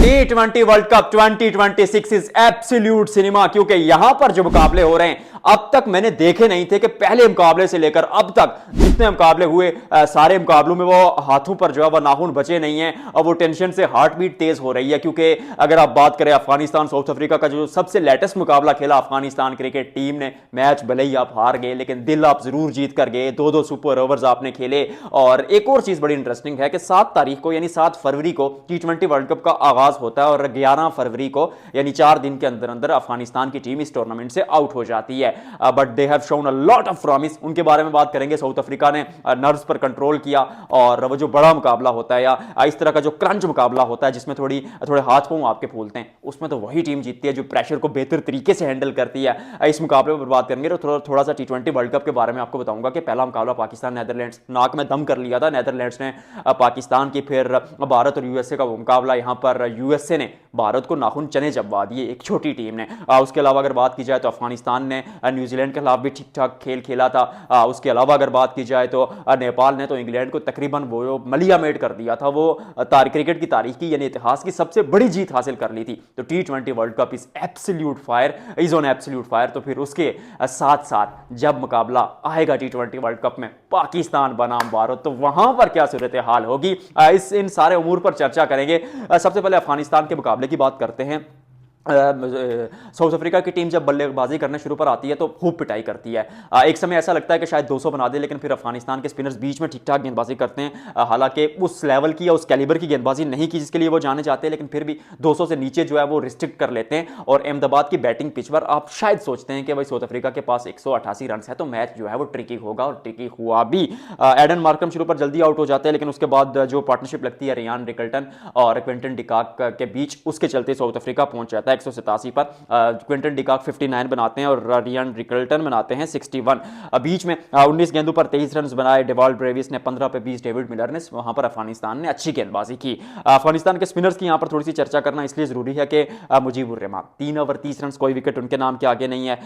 T20 world cup 2026 is absolute cinema, क्योंकि यहां पर जो मुकाबले हो रहे हैं अब तक मैंने देखे नहीं थे कि पहले मुकाबले से लेकर अब तक जितने मुकाबले हुए सारे मुकाबलों में वो हाथों पर जो है वो नाखून बचे नहीं है और वो टेंशन से हार्ट बीट तेज हो रही है। क्योंकि अगर आप बात करें अफगानिस्तान साउथ अफ्रीका का जो सबसे लेटेस्ट मुकाबला खेला अफगानिस्तान क्रिकेट टीम ने, मैच भले ही आप हार गए लेकिन दिल आप जरूर जीत कर गए, दो दो सुपर ओवर्स आपने खेले। और एक और चीज बड़ी इंटरेस्टिंग है कि 7 तारीख को यानी 7 फरवरी को T20 वर्ल्ड कप का आगाज होता है और 11 फरवरी को यानी 4 दिन के अंदर अंदर अफगानिस्तान की टीम इस टूर्नामेंट से आउट हो जाती है। But they have shown a lot of promise, उनके बारे में बात करेंगे। साउथ अफ्रीका ने नर्व्स पर कंट्रोल किया और वो जो बड़ा मुकाबला होता है या इस तरह का जो क्रंच मुकाबला होता है जिसमें थोड़े हाथ पांव आपके फूलते हैं, उसमें तो वही टीम जीतती है जो प्रेशर को बेहतर तरीके से हैंडल करती है। इस मुकाबले पर बात करेंगे तो थोड़ा सा T20 वर्ल्ड कप के बारे में आपको बताऊंगा कि पहला मुकाबला पाकिस्तान नेदरलैंड्स, नाक में दम कर लिया था नेदरलैंड्स ने पाकिस्तान की, फिर भारत और यूएसए का मुकाबला, यहां पर यूएसए ने भारत को नाखून चने चबवा दिए एक छोटी टीम ने। उसके अलावा अगर बात की जाए तो अफगानिस्तान ने न्यूजीलैंड के खिलाफ भी ठीक ठाक खेल खेला था। उसके अलावा अगर बात की जाए तो नेपाल ने तो इंग्लैंड को तकरीबन वो मलिया मेट कर दिया था, वो क्रिकेट की तारीख की यानी इतिहास की सबसे बड़ी जीत हासिल कर ली थी। तो T20 world cup is absolute fire, is on absolute fire. तो फिर उसके साथ साथ जब मुकाबला आएगा T20 वर्ल्ड कप में पाकिस्तान बनाम भारत, तो वहां पर क्या सूरत हाल होगी, इन सारे उमूर पर चर्चा करेंगे। सबसे पहले अफगानिस्तान के मुकाबले की बात करते हैं। साउथ अफ्रीका की टीम जब बल्लेबाजी करने शुरू पर आती है तो खूब पिटाई करती है। एक समय ऐसा लगता है कि शायद 200 बना दे, लेकिन फिर अफगानिस्तान के स्पिनर्स बीच में ठीक ठाक गेंदबाजी करते हैं। हालांकि उस लेवल की या उस कैलिबर की गेंदबाजी नहीं की जिसके लिए वो जाने जाते हैं, लेकिन फिर भी 200 से नीचे जो है वो रिस्ट्रिक्ट कर लेते हैं। और अहमदाबाद की बैटिंग पिच पर आप शायद सोचते हैं कि भाई साउथ अफ्रीका के पास 188 रन है तो मैच जो है वो ट्रिकी होगा, और ट्रिकी हुआ भी। एडन मार्करम शुरू पर जल्दी आउट हो जाते हैं, लेकिन उसके बाद जो पार्टनरशिप लगती है रियान रिकल्टन और क्विंटन डिकॉक के बीच, उसके चलते साउथ अफ्रीका पहुंच जाता है 187 पर। क्विंटन डिकॉक 59 बनाते हैं और रियान रिकल्टन बनाते हैं 61। बीच में 19 गेंदों पर 23 रन बनाए डेवाल्ड ब्रेविस ने, 15 पे 20 डेविड मिलर ने। वहां पर अफगानिस्तान ने अच्छी गेंदबाजी की। अफगानिस्तान के स्पिनर्स की यहां पर थोड़ी सी चर्चा करना इसलिए जरूरी है कि मुजीबुर रहमान 3 ओवर 30 रन, कोई विकेट उनके नाम के आगे नहीं है।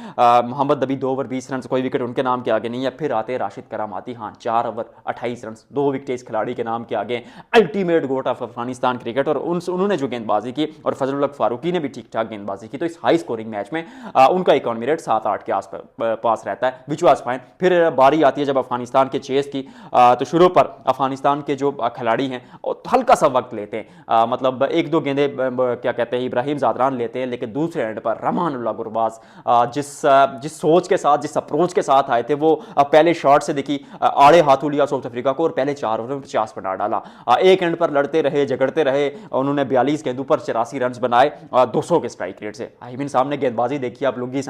मोहम्मद नबी 2 ओवर 20 रन, कोई विकेट उनके नाम के आगे नहीं है। फिर आते राशिद करामाती, हाँ 4 ओवर 28 रन, 2 विकेट इस खिलाड़ी के नाम के आगे। Ultimate goat of Afghanistan cricket, और उन्होंने जो गेंदबाजी की, और फजल हक फारूकी ने भी ठीक ठाक गेंदबाजी की। तो इस हाई स्कोरिंग मैच में उनका इकॉनमी रेट 7-8 के आसपास रहता है, विच वाज फाइन। फिर बारी आती है जब अफगानिस्तान के चेस की, तो शुरू पर अफगानिस्तान के जो खिलाड़ी हैं हल्का सा वक्त लेते हैं, मतलब 1-2 गेंदे क्या कहते हैं इब्राहिम ज़ादरान लेते हैं, लेकिन दूसरे एंड पर रहमानुल्लाह गुरबाज जिस सोच के साथ, जिस अप्रोच के साथ आए थे, वो पहले शॉट से देखी आड़े हाथों लिया साउथ अफ्रीका को और पहले 4 ओवर में 50 बना डाला। एक एंड पर लड़ते रहे, झगड़ते रहे, उन्होंने 42 गेंदों पर 84 रन बनाए 200 के स्ट्राइक रेट से। आई मीन सामने गेंदबाजी देखिए आप, लुंगी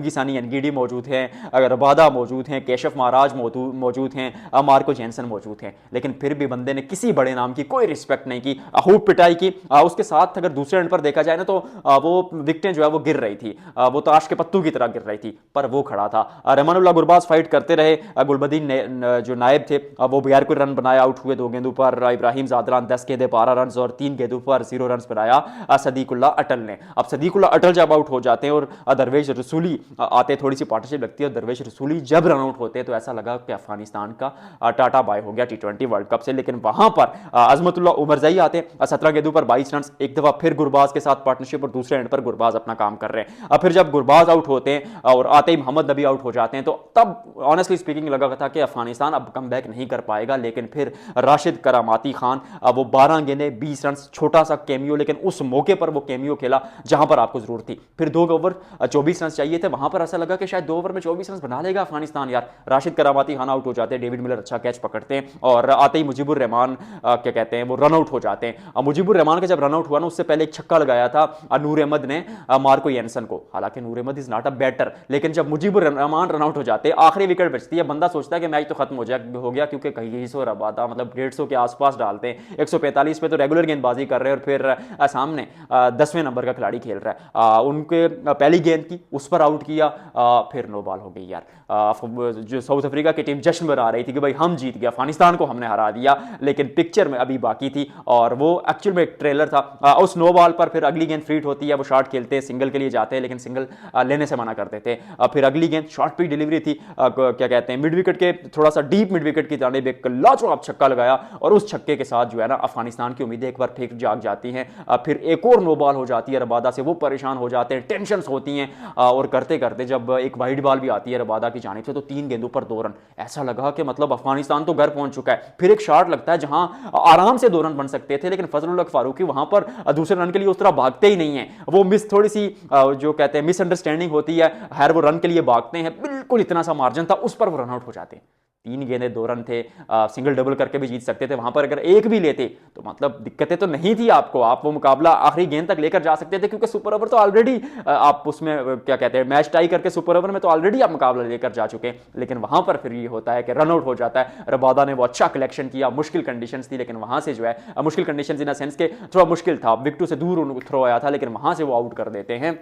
सानी एनगीडी मौजूद हैं, रबादा मौजूद हैं, केशव महाराज मौजूद हैं, मार्को जेनसन मौजूद हैं, लेकिन फिर भी बंदे ने किसी बड़े नाम की कोई रिस्पेक्ट नहीं की, खूब पिटाई की। उसके साथ अगर दूसरे एंड पर देखा जाए ना तो वो विकेटें जो है वो गिर रही थी, वो ताश के पत्तों की तरह गिर रही थी, पर वो खड़ा था। रहमानुल्लाह गुरबाज फाइट करते रहे, गुलबदीन जो नायब थे वो बगैर कोई रन बनाए आउट हुए 2 गेंदों पर। इब्राहिम ज़ादरान 10 गेंदे 12 रन और 3 गेंदों पर 0 रन बनाया सदीकुल्लाह अटल ने। अब सदीकुल्लाह अटल जब आउट हो जाते हैं और दरवेश रसूली आते, थोड़ी सी पार्टनरशिप लगती है, और दरवेश रसूली जब रन आउट होते हैं तो ऐसा लगा कि अफगानिस्तान का टाटा बाय हो गया T20 वर्ल्ड कप से। लेकिन वहां पर अजमतुल्लाह उमरजई आते, 17 गेंदों पर 22 रन, एक दफा फिर गुरबाज के साथ पार्टनरशिप और दूसरे एंड पर गुरबाज अपना काम कर रहे हैं। फिर जब गुरबाज आउट होते हैं और आते ही मोहम्मद नबी आउट हो जाते हैं, तो तब ऑनेस्टली स्पीकिंग लगा था कि अफगानिस्तान अब कम बैक नहीं कर पाएगा। लेकिन फिर राशिद करामाती खान, वो 12 गेंदे 20 रन, छोटा सा कैमियो, लेकिन उस मौके पर वो कैमियो खेला जहां पर आपको जरूरत थी। फिर 2 ओवर 24 रन चाहिए थे, वहां पर ऐसा लगा कि शायद 2 ओवर में 24 रन बना लेगा अफगानिस्तान यार। राशिद करामाती खान आउट हो जाते हैं, डेविड मिलर अच्छा कैच पकड़ते हैं, और आते ही मुजीबुर रहमान क्या कहते हैं वो रन आउट हो जाते हैं। मुजीबुर रहमान का जब रन आउट हुआ ना, उससे पहले एक छक्का लगाया था नूर अहमद ने मार्को जेनसन को। हालांकि Noor Ahmad is not a batter, लेकिन जब मुजीबुर रहमान रन आउट हो जाते हैं, आखिरी विकेट बचती है, बंदा सोचता है कि मैच तो खत्म हो गया क्योंकि कहीं 100 रबादा मतलब 150 के आसपास डालते हैं, 145 पे तो रेगुलर गेंदबाजी कर रहे हैं, और फिर सामने 10वें नंबर का खिलाड़ी खेल रहा है। उनके पहली गेंद की उस पर आउट किया, फिर नो बॉल हो गई यार। जो साउथ अफ्रीका की टीम जश्न मना रही थी कि भाई हम जीत गया, अफगानिस्तान को हमने हरा दिया, लेकिन पिक्चर में अभी बाकी थी और वो एक्चुअल में एक ट्रेलर था। उस नो बॉल पर फिर अगली गेंद फ्रीट होती है, वो शॉट खेलते हैं, सिंगल के लिए जाते हैं, लेकिन सिंगल लेने से मना करते थे। फिर अगली गेंद शॉर्ट पे डिलीवरी थी, क्या कहते हैं, मिड विकेट के थोड़ा सा डीप मिड विकेट की जानिब एक लाजवाब छक्का लगाया और उस छक्के के साथ जो है ना अफगानिस्तान की उम्मीदें एक बार फिर जाग जाती हैं। फिर एक और नो बॉल हो जाती है रबादा से, वो परेशान हो जाते हैं, टेंशन होती हैं और करते करते जब एक वाइड बॉल भी आती है रबादा की जानिब से तो 3 गेंदों पर 2 रन। ऐसा लगा कि मतलब अफगानिस्तान तो घर पहुंच चुका है। फिर एक शॉट लगता है जहां आराम से 2 रन बन सकते थे, लेकिन फजलुल हक फारूकी वहां पर दूसरे रन के लिए उस तरह भागते ही नहीं है। वो मिस थोड़ी सी जो कहते हैं मिसअंडरस्टैंडिंग होती है, हर वो रन के लिए भागते हैं, बिल्कुल इतना सा मार्जिन था, उस पर वो रन आउट हो जाते हैं। 3 गेंदें 2 रन थे, सिंगल डबल करके भी जीत सकते थे। वहां पर अगर एक भी लेते तो मतलब दिक्कतें तो नहीं थी आपको, आप वो मुकाबला आखिरी गेंद तक लेकर जा सकते थे, क्योंकि सुपर ओवर तो ऑलरेडी आप उसमें क्या कहते हैं मैच टाई करके सुपर ओवर में तो ऑलरेडी आप मुकाबला लेकर जा चुके हैं। लेकिन वहां पर फिर ये होता है कि रन आउट हो जाता है। रबादा ने वो अच्छा कलेक्शन किया, मुश्किल कंडीशंस थी, लेकिन वहां से जो है मुश्किल कंडीशंस इन सेंस के थोड़ा मुश्किल था, विकेटों से दूर थ्रो आया था, लेकिन वहां से वो आउट कर देते हैं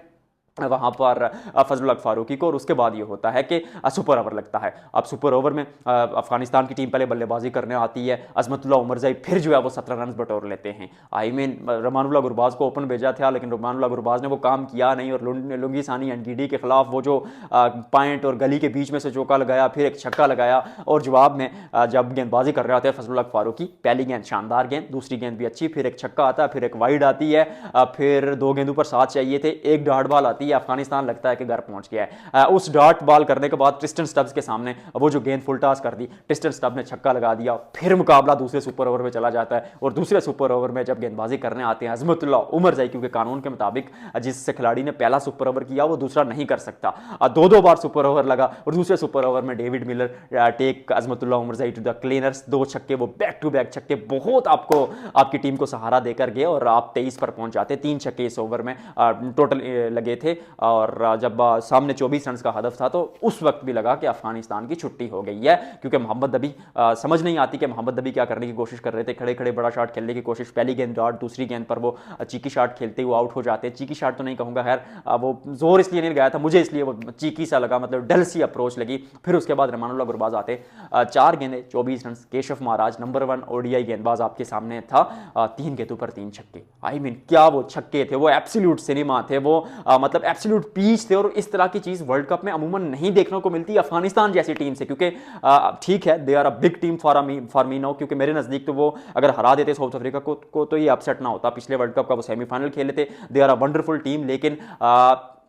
वहां पर फजलुल हक फारूकी को। और उसके बाद ये होता है कि सुपर ओवर लगता है। अब सुपर ओवर में अफगानिस्तान की टीम पहले बल्लेबाजी करने आती है, अजमतुल्लाह उमरज़ई फिर जो है वो 17 रन बटोर लेते हैं। आई मीन रहमानुल्लाह गुरबाज को ओपन भेजा था, लेकिन रहमानुल्लाह गुरबाज ने वो काम किया नहीं और लुंगी सानी एनडीडी के खिलाफ वो जो पॉइंट और गली के बीच में से चौका लगाया, फिर एक छक्का लगाया और जवाब में जब गेंदबाजी कर रहे होते हैं फजलुल हक फारूकी, पहली गेंद शानदार गेंद, दूसरी गेंद भी अच्छी, फिर एक छक्का आता है, फिर एक वाइड आती है, फिर 2 गेंदों पर 7 चाहिए थे, एक डॉट बॉल आती है, अफगानिस्तान लगता है कि घर पहुंच गया है। उस डॉट बॉल करने के बाद ट्रिस्टन स्टब्स के सामने वो जो गेंद फुल टॉस कर दी, ट्रिस्टन स्टब्स ने छक्का लगा दिया, फिर मुकाबला दूसरे सुपर ओवर में चला जाता है। और दूसरे सुपर ओवर में जब गेंदबाजी करने आते हैं अजमतुल्लाह उमरज़ई, क्योंकि कानून के मुताबिक जिस खिलाड़ी ने पहला सुपर ओवर किया वो दूसरा नहीं कर सकता, 2 बार सुपर ओवर लगा और दूसरे सुपर ओवर में David Miller take Azmatullah Omarzai to the cleaners, 2 छक्के, वो बैक टू बैक छक्के बहुत आपको आपकी टीम को सहारा देकर गए और आप 23 पर पहुंच जाते। 3 छक्के इस ओवर में टोटल लगे थे और जब सामने 24 रन का हदफ था तो उस वक्त भी लगा कि अफगानिस्तान की छुट्टी हो गई है, क्योंकि मोहम्मद नबी समझ नहीं आती कि मोहम्मद नबी क्या करने की कोशिश कर रहे थे। खड़े खड़े बड़ा शॉट खेलने की कोशिश, पहली गेंद डॉट, दूसरी गेंद पर वो चीकी शॉट खेलते हुए आउट हो जाते। चीकी शॉट तो नहीं कहूंगा, खैर वो जोर इसलिए नहीं लगाया था, मुझे इसलिए वो चीकी सा लगा, मतलब डल सी अप्रोच लगी। फिर उसके बाद रहमानुल्लाह गुरबाज आते, 4 गेंदें 24 run, Keshav Maharaj number 1 ODI गेंदबाज आपके सामने था, 3 गेंदों पर 3 छक्के। आई मीन क्या वो छक्के थे, वो एब्सोल्यूट सिनेमा थे, वो मतलब एब्सोल्यूट पीच थे। और इस तरह की चीज वर्ल्ड कप में अमूमन नहीं देखने को मिलती अफगानिस्तान जैसी टीम से, क्योंकि ठीक है they are a big team for me now, क्योंकि मेरे नजदीक तो वो अगर हरा देते साउथ अफ्रीका को तो ये अपसेट ना होता। पिछले वर्ल्ड कप का वो सेमीफाइनल खेले थे, they are a wonderful team, लेकिन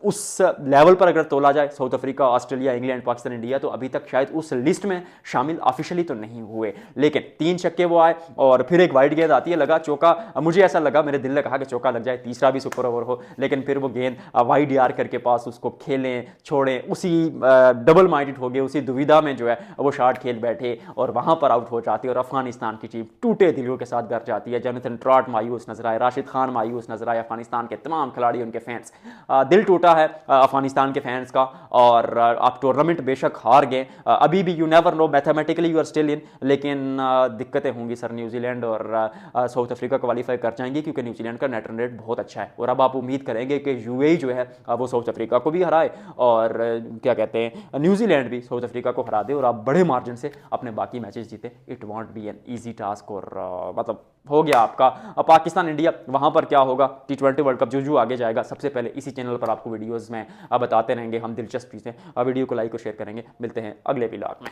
उस लेवल पर अगर तोला जाए South Africa, Australia, England, Pakistan, India, तो अभी तक शायद उस लिस्ट में शामिल ऑफिशियली तो नहीं हुए। लेकिन 3 छक्के वो आए और फिर एक वाइड गेंद आती है, लगा चौका, मुझे ऐसा लगा, मेरे दिल ने कहा कि चौका लग जाए, तीसरा भी सुपर ओवर हो, लेकिन फिर वो गेंद वाइड यार्कर के पास उसको खेलें छोड़ें, उसी डबल माइंडेड हो गए, उसी दुविधा में जो है वो शॉट खेल बैठे और वहां पर आउट हो जाती है और अफगानिस्तान की टीम टूटे दिलों के साथ घर जाती है। जोनाथन ट्रॉट मायूस नजर आए, राशिद खान मायूस नजर आए, अफगानिस्तान के तमाम खिलाड़ी, उनके फैंस, दिल टूटा है अफगानिस्तान के फैंस का। और आप टूर्नामेंट बेशक हार गए, अभी भी you never know, mathematically you are still in, लेकिन दिक्कतें होंगी सर। न्यूजीलैंड और साउथ अफ्रीका क्वालिफाई कर जाएंगे, क्योंकि न्यूजीलैंड का नेट रन रेट बहुत अच्छा है। और अब आप उम्मीद करेंगे कि यूएई जो है वो साउथ अफ्रीका को भी हराए और क्या कहते हैं न्यूजीलैंड भी साउथ अफ्रीका को हरा दे और आप बड़े मार्जिन से अपने बाकी मैचेस जीते। It won't be an easy task. और मतलब हो गया आपका पाकिस्तान इंडिया, वहां पर क्या होगा, T20 वर्ल्ड कप जो आगे जाएगा सबसे पहले इसी चैनल पर आपको वीडियोस में बताते रहेंगे हम दिलचस्पी से। वीडियो को लाइक और शेयर करेंगे। मिलते हैं अगले व्लॉग में।